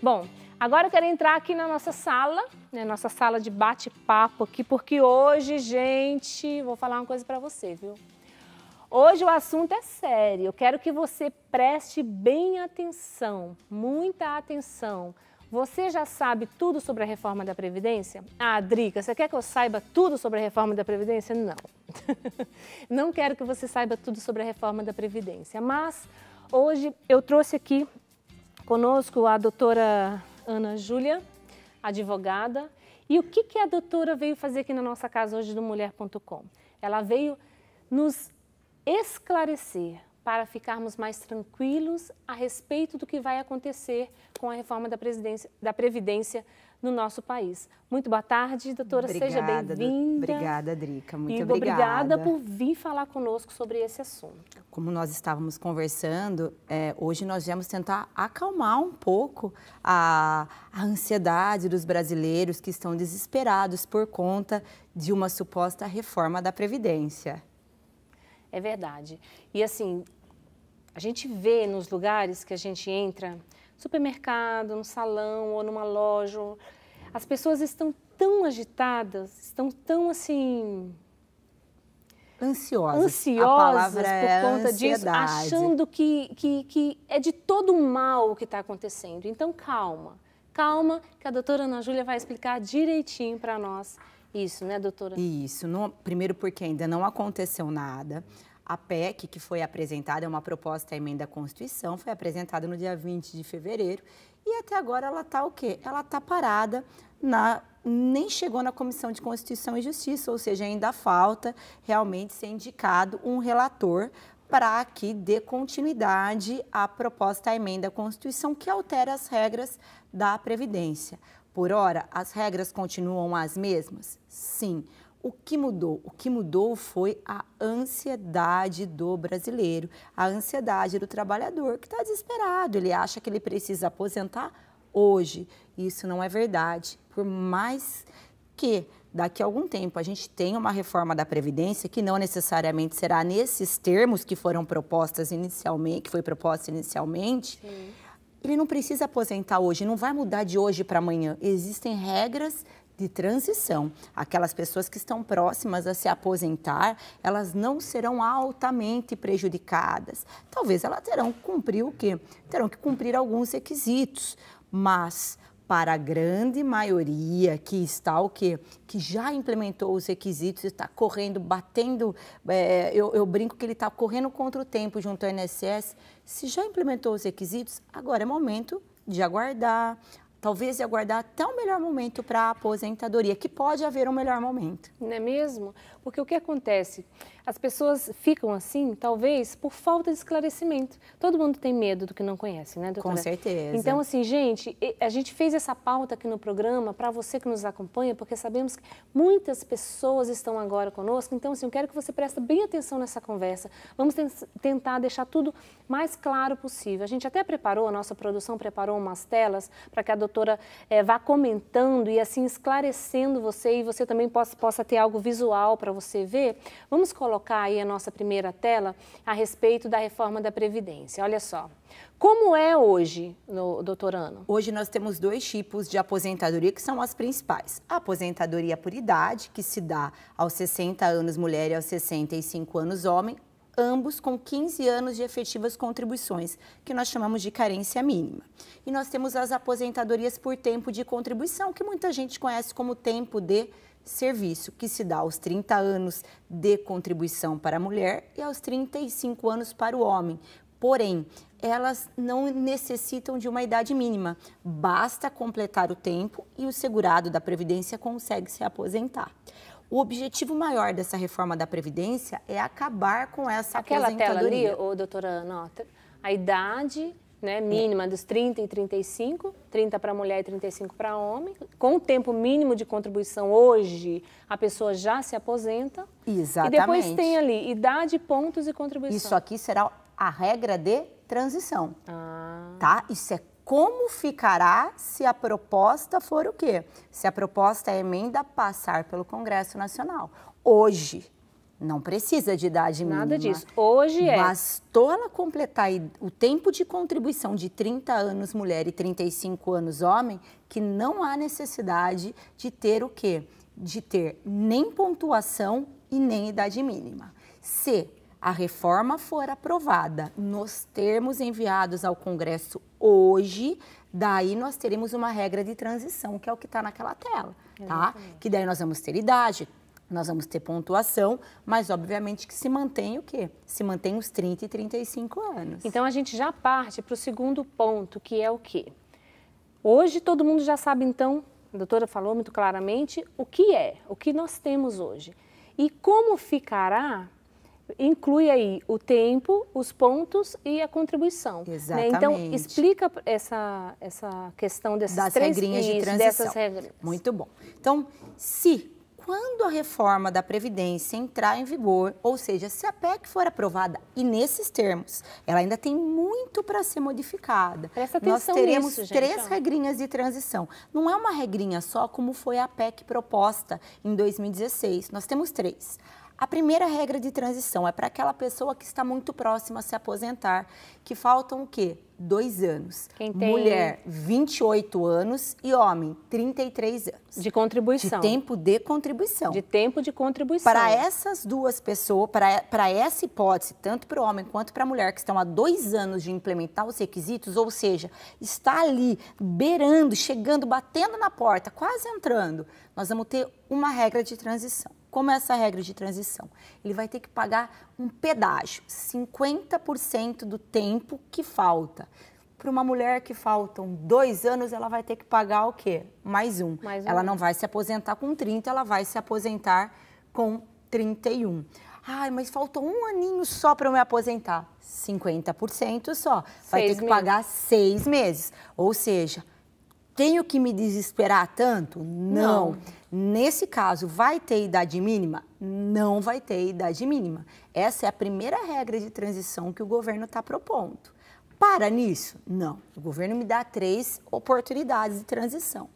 Bom, agora eu quero entrar aqui na nossa sala, né, nossa sala de bate-papo aqui, porque hoje, gente, vou falar uma coisa para você, viu? Hoje o assunto é sério, eu quero que você preste bem atenção, muita atenção. Você já sabe tudo sobre a reforma da Previdência? Ah, Drica, você quer que eu saiba tudo sobre a reforma da Previdência? Não. Não quero que você saiba tudo sobre a reforma da Previdência, mas hoje eu trouxe aqui conosco a doutora Ana Júlia, advogada. E o que a doutora veio fazer aqui na nossa casa hoje do Mulher.com? Ela veio nos esclarecer para ficarmos mais tranquilos a respeito do que vai acontecer com a reforma da Previdência no nosso país. Muito boa tarde, doutora. Seja bem-vinda. Obrigada, Drica. Muito obrigada por vir falar conosco sobre esse assunto. Como nós estávamos conversando, hoje nós viemos tentar acalmar um pouco a ansiedade dos brasileiros que estão desesperados por conta de uma suposta reforma da Previdência. É verdade. E assim, a gente vê nos lugares que a gente entra, supermercado, no salão ou numa loja, as pessoas estão tão agitadas, estão tão assim... Ansiosas. A palavra por conta disso, ansiedade. achando que é de todo mal o que está acontecendo. Então, calma, que a doutora Ana Júlia vai explicar direitinho para nós. Isso, né, doutora? Isso. Primeiro porque ainda não aconteceu nada. A PEC, que foi apresentada, é uma proposta à emenda à Constituição, foi apresentada no dia 20 de fevereiro e até agora ela está o quê? Ela está parada, nem chegou na Comissão de Constituição e Justiça, ou seja, ainda falta realmente ser indicado um relator para que dê continuidade à proposta à emenda à Constituição que altera as regras da Previdência. Por ora, as regras continuam as mesmas? Sim. O que mudou? O que mudou foi a ansiedade do brasileiro, a ansiedade do trabalhador que está desesperado. Ele acha que ele precisa aposentar hoje. Isso não é verdade. Por mais que daqui a algum tempo a gente tenha uma reforma da Previdência, que não necessariamente será nesses termos que foram propostas inicialmente, que foi proposta inicialmente. Sim. Ele não precisa aposentar hoje, não vai mudar de hoje para amanhã. Existem regras de transição. Aquelas pessoas que estão próximas a se aposentar, elas não serão altamente prejudicadas. Talvez elas terão que cumprir o quê? Terão que cumprir alguns requisitos, mas para a grande maioria que está o quê? Que já implementou os requisitos, está correndo, batendo, eu brinco que ele está correndo contra o tempo junto ao INSS. Se já implementou os requisitos, agora é momento de aguardar, talvez de aguardar até o melhor momento para a aposentadoria, que pode haver um melhor momento. Não é mesmo? Porque o que acontece? As pessoas ficam assim, talvez, por falta de esclarecimento. Todo mundo tem medo do que não conhece, né, doutora? Com certeza. Então, assim, gente, a gente fez essa pauta aqui no programa para você que nos acompanha, porque sabemos que muitas pessoas estão agora conosco. Então, assim, eu quero que você preste bem atenção nessa conversa. Vamos tentar deixar tudo mais claro possível. A gente até preparou, a nossa produção preparou umas telas para que a doutora vá comentando e, assim, esclarecendo você e você também possa ter algo visual para você ver. Vamos colocar aí a nossa primeira tela a respeito da reforma da Previdência. Olha só, como é hoje, doutor Ana? Hoje nós temos dois tipos de aposentadoria que são as principais. A aposentadoria por idade, que se dá aos 60 anos mulher e aos 65 anos homem, ambos com 15 anos de efetivas contribuições, que nós chamamos de carência mínima. E nós temos as aposentadorias por tempo de contribuição, que muita gente conhece como tempo de serviço, que se dá aos 30 anos de contribuição para a mulher e aos 35 anos para o homem. Porém, elas não necessitam de uma idade mínima. Basta completar o tempo e o segurado da Previdência consegue se aposentar. O objetivo maior dessa reforma da Previdência é acabar com essa aposentadoria. Aquela tela ali, doutora Ana, a idade, né, mínima dos 30 e 35, 30 para mulher e 35 para homem, com o tempo mínimo de contribuição hoje, a pessoa já se aposenta. Exatamente. E depois tem ali idade, pontos e contribuição. Isso aqui será a regra de transição, tá? Isso é como ficará se a proposta for o quê? Se a proposta é emenda passar pelo Congresso Nacional. Hoje, Não precisa de idade mínima. Nada disso. Hoje Bastou ela completar o tempo de contribuição de 30 anos mulher e 35 anos homem, que não há necessidade de ter o quê? De ter nem pontuação e nem idade mínima. Se a reforma for aprovada nos termos enviados ao Congresso hoje, daí nós teremos uma regra de transição, que é o que está naquela tela, tá? Que daí nós vamos ter idade, nós vamos ter pontuação, mas obviamente que se mantém o quê? Se mantém os 30 e 35 anos. Então a gente já parte para o segundo ponto, que é o quê? Hoje todo mundo já sabe então, a doutora falou muito claramente, o que nós temos hoje. E como ficará, inclui aí o tempo, os pontos e a contribuição. Exatamente. Né? Então explica essa questão das regrinhas de transição. Dessas regras. Muito bom. Então, quando a reforma da Previdência entrar em vigor, ou seja, se a PEC for aprovada, e nesses termos, ela ainda tem muito para ser modificada. Presta atenção Nós teremos nisso, gente, 3 regrinhas de transição. Não é uma regrinha só como foi a PEC proposta em 2016. Nós temos 3. A primeira regra de transição é para aquela pessoa que está muito próxima a se aposentar, que faltam o quê? 2 anos. Quem tem... Mulher, 28 anos e homem, 33 anos. De contribuição. De tempo de contribuição. De tempo de contribuição. Para essas duas pessoas, para essa hipótese, tanto para o homem quanto para a mulher, que estão há 2 anos de implementar os requisitos, ou seja, está ali, beirando, chegando, batendo na porta, quase entrando, nós vamos ter uma regra de transição. Como é essa regra de transição? Ele vai ter que pagar um pedágio, 50% do tempo que falta. Para uma mulher que faltam 2 anos, ela vai ter que pagar o quê? Mais um. Ela não vai se aposentar com 30, ela vai se aposentar com 31. Ai, mas faltou 1 aninho só para eu me aposentar. 50% só. Vai ter que pagar 6 meses. Ou seja, tenho que me desesperar tanto? Não. Nesse caso, vai ter idade mínima? Não vai ter idade mínima. Essa é a primeira regra de transição que o governo está propondo. Para nisso? Não. O governo me dá 3 oportunidades de transição.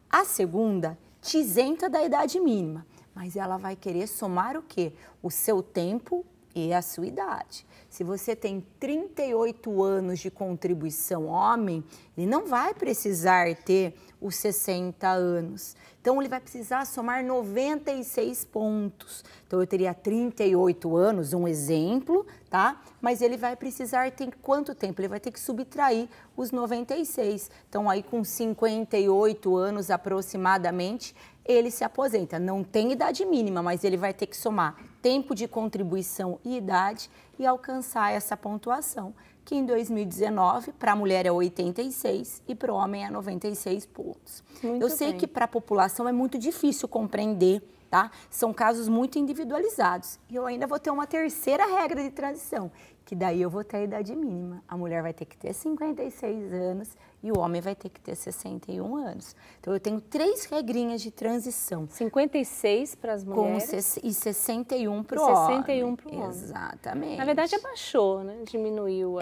A segunda te isenta da idade mínima, mas ela vai querer somar o quê? O seu tempo e a sua idade. Se você tem 38 anos de contribuição homem, ele não vai precisar ter os 60 anos. Então, ele vai precisar somar 96 pontos. Então, eu teria 38 anos, um exemplo, tá? Mas ele vai precisar ter quanto tempo? Ele vai ter que subtrair os 96. Então, aí com 58 anos aproximadamente, ele se aposenta. Não tem idade mínima, mas ele vai ter que somar tempo de contribuição e idade e alcançar essa pontuação, que em 2019, para a mulher é 86 e para o homem é 96 pontos. Eu sei que para a população é muito difícil compreender, tá? São casos muito individualizados. E eu ainda vou ter uma terceira regra de transição, que daí eu vou ter a idade mínima. A mulher vai ter que ter 56 anos e o homem vai ter que ter 61 anos. Então, eu tenho 3 regrinhas de transição. 56 para as mulheres e 61 para o homem. 61 para o homem. Exatamente. Na verdade, abaixou, né? Diminuiu.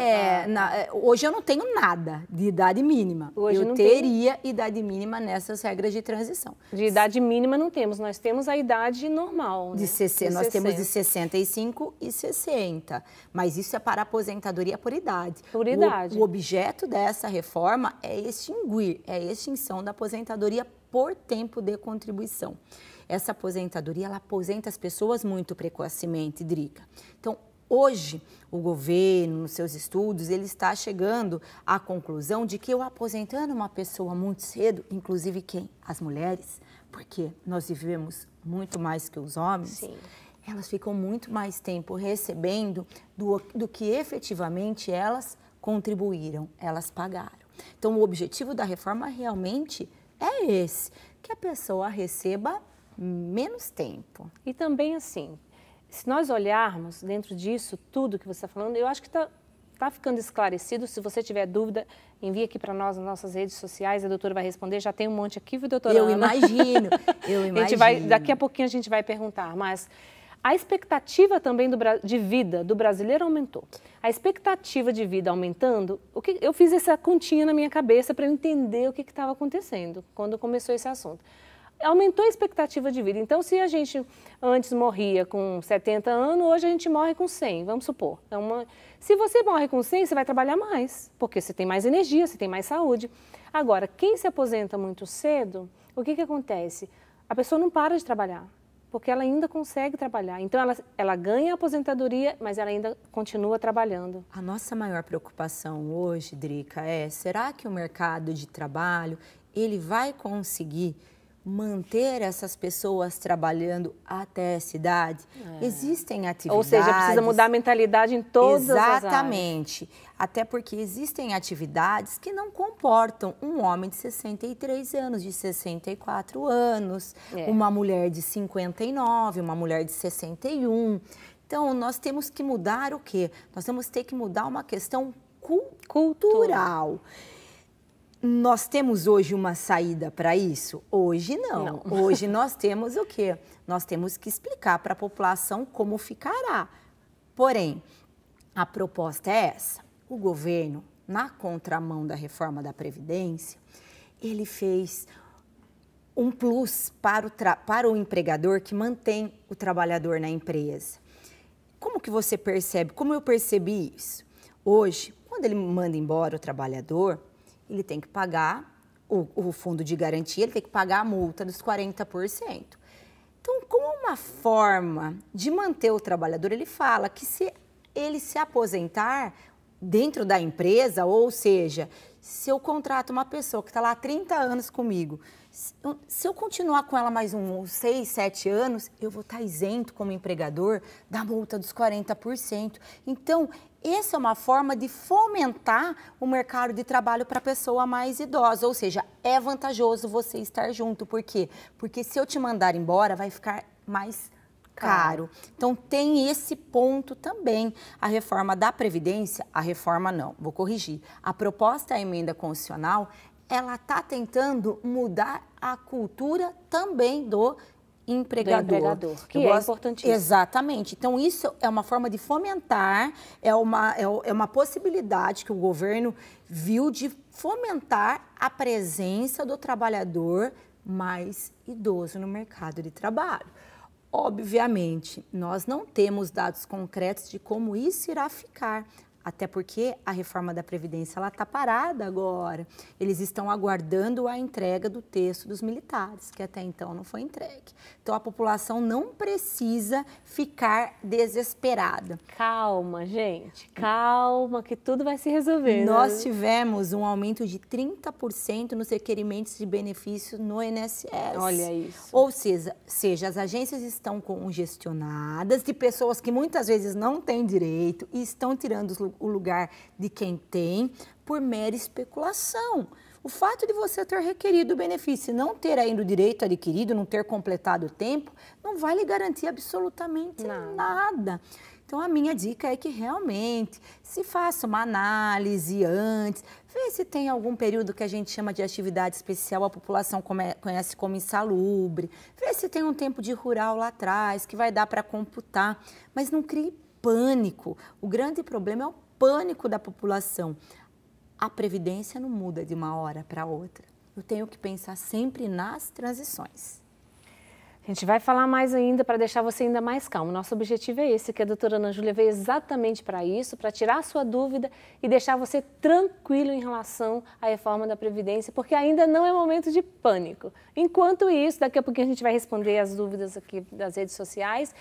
Hoje eu não tenho nada de idade mínima. Hoje eu teria idade mínima nessas regras de transição. De idade mínima não temos. Nós temos a idade normal, né? Nós temos de 65 e 60. Mas isso é para aposentadoria por idade. Por idade. O objeto dessa reforma é extinguir, é a extinção da aposentadoria por tempo de contribuição. Essa aposentadoria, ela aposenta as pessoas muito precocemente, Drica. Então, hoje, o governo, nos seus estudos, ele está chegando à conclusão de que eu aposentando uma pessoa muito cedo, inclusive quem? As mulheres, porque nós vivemos muito mais que os homens. Sim. Elas ficam muito mais tempo recebendo do que efetivamente elas contribuíram, elas pagaram. Então, o objetivo da reforma realmente é esse, que a pessoa receba menos tempo. E também, assim, se nós olharmos dentro disso, tudo que você está falando, eu acho que está ficando esclarecido. Se você tiver dúvida, envie aqui para nós nas nossas redes sociais, a doutora vai responder. Já tem um monte aqui, viu, doutora Ana? Eu imagino. Daqui a pouquinho a gente vai perguntar, mas a expectativa também de vida do brasileiro aumentou. A expectativa de vida aumentando, eu fiz essa continha na minha cabeça para eu entender o que estava acontecendo quando começou esse assunto. aumentou a expectativa de vida. Então, se a gente antes morria com 70 anos, hoje a gente morre com 100, vamos supor. Se você morre com 100, você vai trabalhar mais, porque você tem mais energia, você tem mais saúde. Agora, quem se aposenta muito cedo, o que acontece? A pessoa não para de trabalhar, porque ela ainda consegue trabalhar. Então, ela ganha a aposentadoria, mas ela ainda continua trabalhando. A nossa maior preocupação hoje, Drica, será que o mercado de trabalho ele vai conseguir manter essas pessoas trabalhando até essa idade? Existem atividades... Ou seja, precisa mudar a mentalidade em todas as áreas. Exatamente. Até porque existem atividades que não comportam um homem de 63 anos, de 64 anos, uma mulher de 59, uma mulher de 61. Então, nós temos que mudar o quê? Nós temos que mudar uma questão cultural. Nós temos hoje uma saída para isso? Hoje não. Hoje nós temos o quê? Nós temos que explicar para a população como ficará. Porém, a proposta é essa. O governo, na contramão da reforma da Previdência, ele fez um plus para o empregador que mantém o trabalhador na empresa. Como que você percebe? Como eu percebi isso? Hoje, quando ele manda embora o trabalhador, ele tem que pagar o fundo de garantia, ele tem que pagar a multa dos 40%. Então, como uma forma de manter o trabalhador, ele fala que se ele se aposentar dentro da empresa, ou seja, se eu contrato uma pessoa que está lá há 30 anos comigo, se eu continuar com ela mais uns 6, 7 anos, eu vou estar isento como empregador da multa dos 40%. Então, essa é uma forma de fomentar o mercado de trabalho para a pessoa mais idosa, ou seja, é vantajoso você estar junto. Por quê? Porque se eu te mandar embora, vai ficar mais caro. Então, tem esse ponto também. A reforma da Previdência, a reforma não, vou corrigir. A proposta da emenda constitucional, ela está tentando mudar a cultura também do empregador. Que é importantíssimo. Exatamente. Então, isso é uma forma de fomentar, é uma possibilidade que o governo viu de fomentar a presença do trabalhador mais idoso no mercado de trabalho. Obviamente, nós não temos dados concretos de como isso irá ficar, até porque a reforma da Previdência está parada agora. Eles estão aguardando a entrega do texto dos militares, que até então não foi entregue. Então, a população não precisa ficar desesperada. Calma, gente, calma, que tudo vai se resolver. Nós tivemos um aumento de 30% nos requerimentos de benefício no INSS. Olha isso. Ou seja, as agências estão congestionadas de pessoas que muitas vezes não têm direito e estão tirando o lugar de quem tem por mera especulação. O fato de você ter requerido o benefício e não ter ainda o direito adquirido, não ter completado o tempo, não vai lhe garantir absolutamente nada. Então, a minha dica é que realmente se faça uma análise antes, vê se tem algum período que a gente chama de atividade especial, a população conhece como insalubre, vê se tem um tempo de rural lá atrás, que vai dar para computar, mas não crie pânico. O grande problema é o pânico da população. A Previdência não muda de uma hora para outra. Eu tenho que pensar sempre nas transições. A gente vai falar mais ainda para deixar você ainda mais calmo. Nosso objetivo é esse, que a doutora Ana Júlia veio exatamente para isso, para tirar a sua dúvida e deixar você tranquilo em relação à reforma da Previdência, porque ainda não é momento de pânico. Enquanto isso, daqui a pouquinho a gente vai responder as dúvidas aqui das redes sociais